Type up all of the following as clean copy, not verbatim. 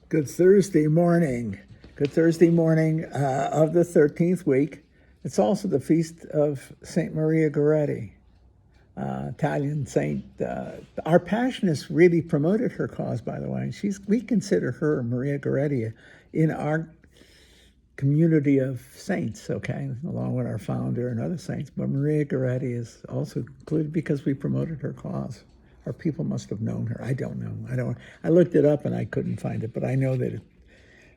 Good Thursday morning. Good Thursday morning of the 13th week. It's also the feast of St. Maria Goretti, Italian saint. Our Passionists really promoted her cause, by the way. We consider her, Maria Goretti, in our community of saints, okay, along with our founder and other saints. But Maria Goretti is also included because we promoted her cause. Our people must have known her. I don't know. I looked it up and I couldn't find it, but I know that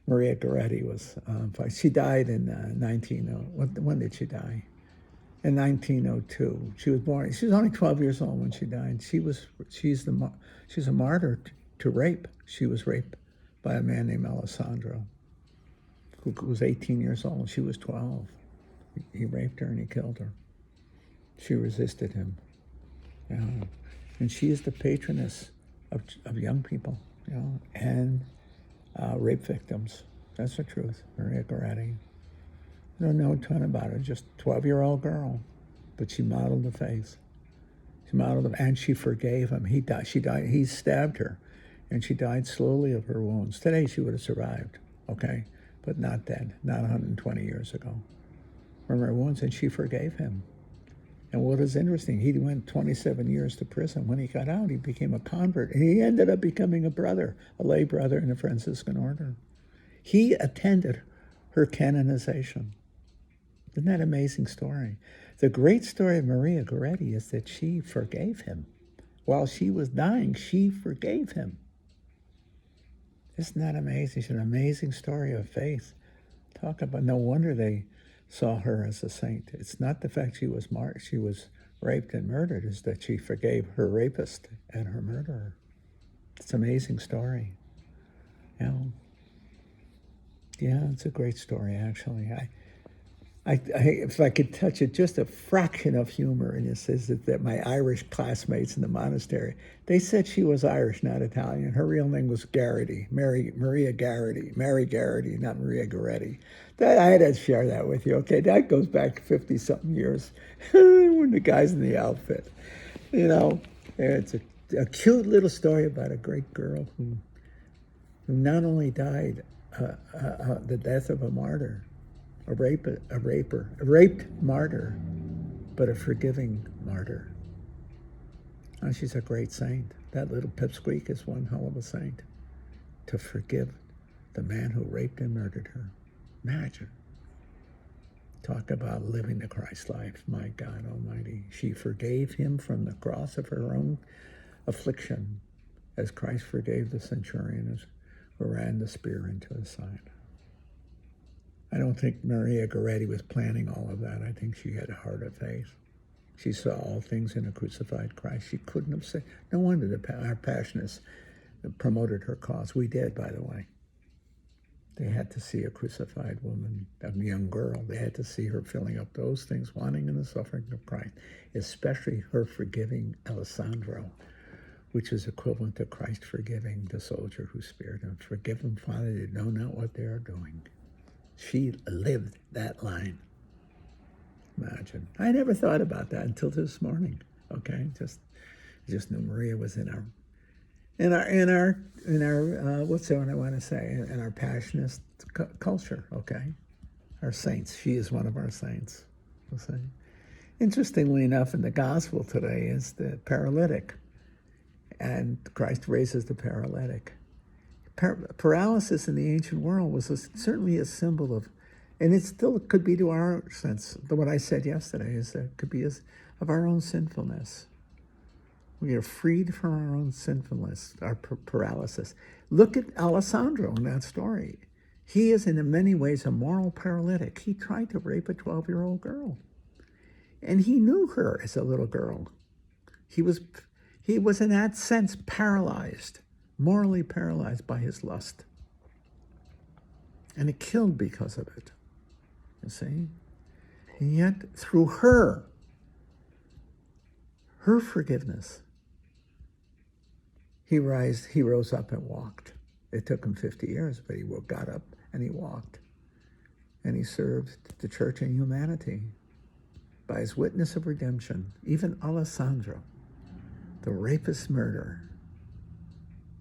Maria Goretti was. She died in 1900. When did she die? In 1902. She was born. She was only 12 years old when she died. She's a martyr to rape. She was raped by a man named Alessandro, who was 18 years old. She was 12. He raped her and he killed her. She resisted him. Yeah. And she is the patroness of young people, and rape victims. That's the truth. Maria Goretti. I don't know a ton about her. Just 12-year-old girl, but she modeled the faith. She modeled them, and she forgave him. He died. She died. He stabbed her, and she died slowly of her wounds. Today she would have survived, okay, but not then. Not 120 years ago. From her wounds, and she forgave him. And what is interesting, he went 27 years to prison. When he got out, he became a convert, and he ended up becoming a lay brother in the Franciscan order. He attended her canonization. Isn't that an amazing story? The great story of Maria Goretti is that she forgave him. While she was dying, she forgave him. Isn't that amazing? It's an amazing story of faith. Talk about, no wonder they saw her as a saint. It's not the fact she was raped and murdered, it's that she forgave her rapist and her murderer. It's an amazing story. Yeah, it's a great story, actually. If I could touch it, just a fraction of humor in this is that my Irish classmates in the monastery, they said she was Irish, not Italian. Her real name was Garrity, Maria Garrity, Mary Garrity, not Maria Goretti. I had to share that with you, okay? That goes back 50-something years when the guy's in the outfit. It's a cute little story about a great girl who not only died the death of a martyr, a raped martyr, but a forgiving martyr. And she's a great saint. That little pipsqueak is one hell of a saint. To forgive the man who raped and murdered her. Imagine. Talk about living the Christ life. My God Almighty. She forgave him from the cross of her own affliction, as Christ forgave the centurion who ran the spear into his side. I don't think Maria Goretti was planning all of that. I think she had a heart of faith. She saw all things in a crucified Christ. She couldn't have said. No wonder our Passionists promoted her cause. We did, by the way. They had to see a crucified woman, a young girl. They had to see her filling up those things, wanting in the suffering of Christ, especially her forgiving Alessandro, which is equivalent to Christ forgiving the soldier who speared him. Forgive them, Father, they know not what they are doing. She lived that line. Imagine. I never thought about that until this morning. Okay, just knew Maria was in our what's the one I want to say, in our Passionist culture. Okay, our saints. She is one of our saints. We'll say. Interestingly enough, in the gospel today is the paralytic, and Christ raises the paralytic. Paralysis in the ancient world was certainly a symbol of, and it still could be to our sense. What I said yesterday is that it could be of our own sinfulness. We are freed from our own sinfulness, our paralysis. Look at Alessandro in that story. He is in many ways a moral paralytic. He tried to rape a 12-year-old girl, and he knew her as a little girl. He was in that sense paralyzed. Morally paralyzed by his lust. And it killed because of it. You see? And yet, through her forgiveness, he rose up and walked. It took him 50 years, but he got up and he walked. And he served the church and humanity by his witness of redemption. Even Alessandro, the rapist murderer,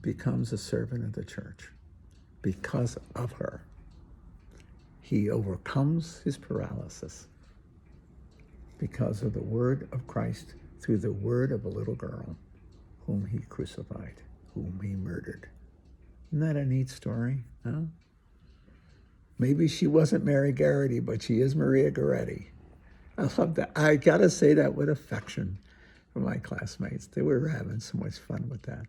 becomes a servant of the church. because of her. He overcomes his paralysis because of the word of Christ through the word of a little girl whom he crucified, whom he murdered. Isn't that a neat story? Huh? Maybe she wasn't Mary Garrity, but she is Maria Goretti. I love that. I got to say that with affection for my classmates. They were having so much fun with that.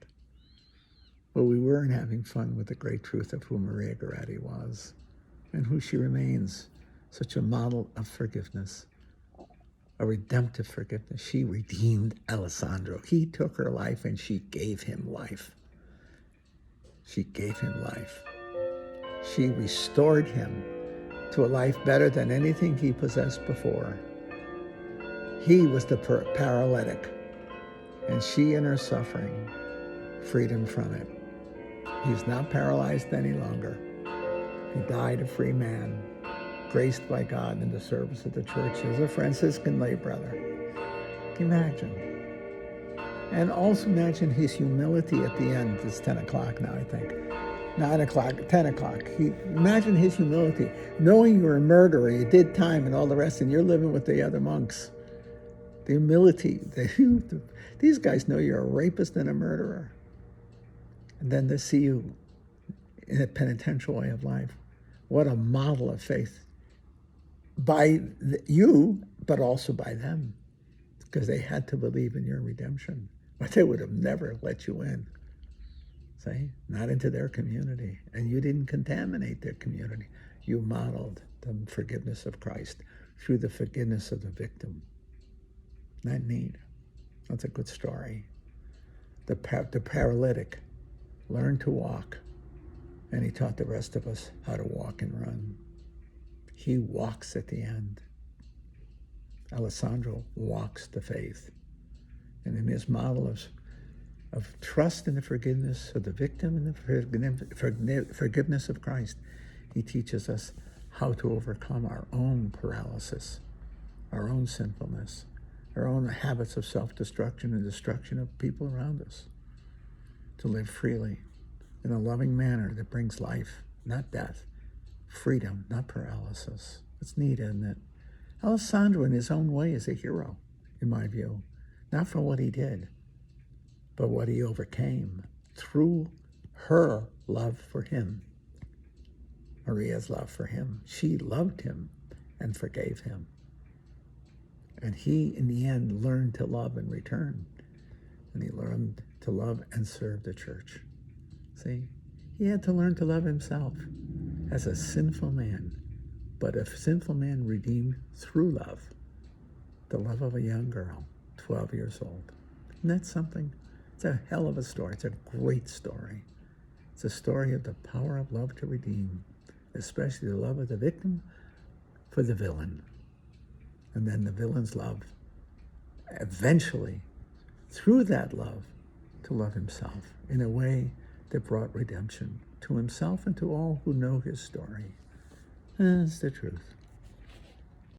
But we weren't having fun with the great truth of who Maria Goretti was and who she remains, such a model of forgiveness, a redemptive forgiveness. She redeemed Alessandro. He took her life and she gave him life. She gave him life. She restored him to a life better than anything he possessed before. He was the paralytic, and she, in her suffering, freed him from it. He's not paralyzed any longer. He died a free man, graced by God in the service of the church as a Franciscan lay brother. Can you imagine? And also imagine his humility at the end. It's 10 o'clock now, I think. 9 o'clock, 10 o'clock. Imagine his humility, knowing you're a murderer, you did time and all the rest, and you're living with the other monks. The humility. These guys know you're a rapist and a murderer. And then they see you in a penitential way of life. What a model of faith. By you, but also by them. Because they had to believe in your redemption. Or they would have never let you in. See? Not into their community. And you didn't contaminate their community. You modeled the forgiveness of Christ through the forgiveness of the victim. Isn't that neat? That's a good story. The paralytic learned to walk, and he taught the rest of us how to walk and run. He walks at the end. Alessandro walks the faith. And in his model of trust in the forgiveness of the victim and the forgiveness of Christ, he teaches us how to overcome our own paralysis, our own sinfulness, our own habits of self-destruction and destruction of people around us, to live freely in a loving manner that brings life, not death, freedom, not paralysis. It's neat, isn't it? Alessandro, in his own way, is a hero, in my view, not for what he did, but what he overcame through her love for him, Maria's love for him. She loved him and forgave him. And he, in the end, learned to love in return. And he learned to love and serve the church. See? He had to learn to love himself as a sinful man, but a sinful man redeemed through love, the love of a young girl, 12 years old. Isn't that something? It's a hell of a story. It's a great story. It's a story of the power of love to redeem, especially the love of the victim for the villain. And then the villain's love, eventually, through that love, to love himself in a way that brought redemption to himself and to all who know his story. That's the truth.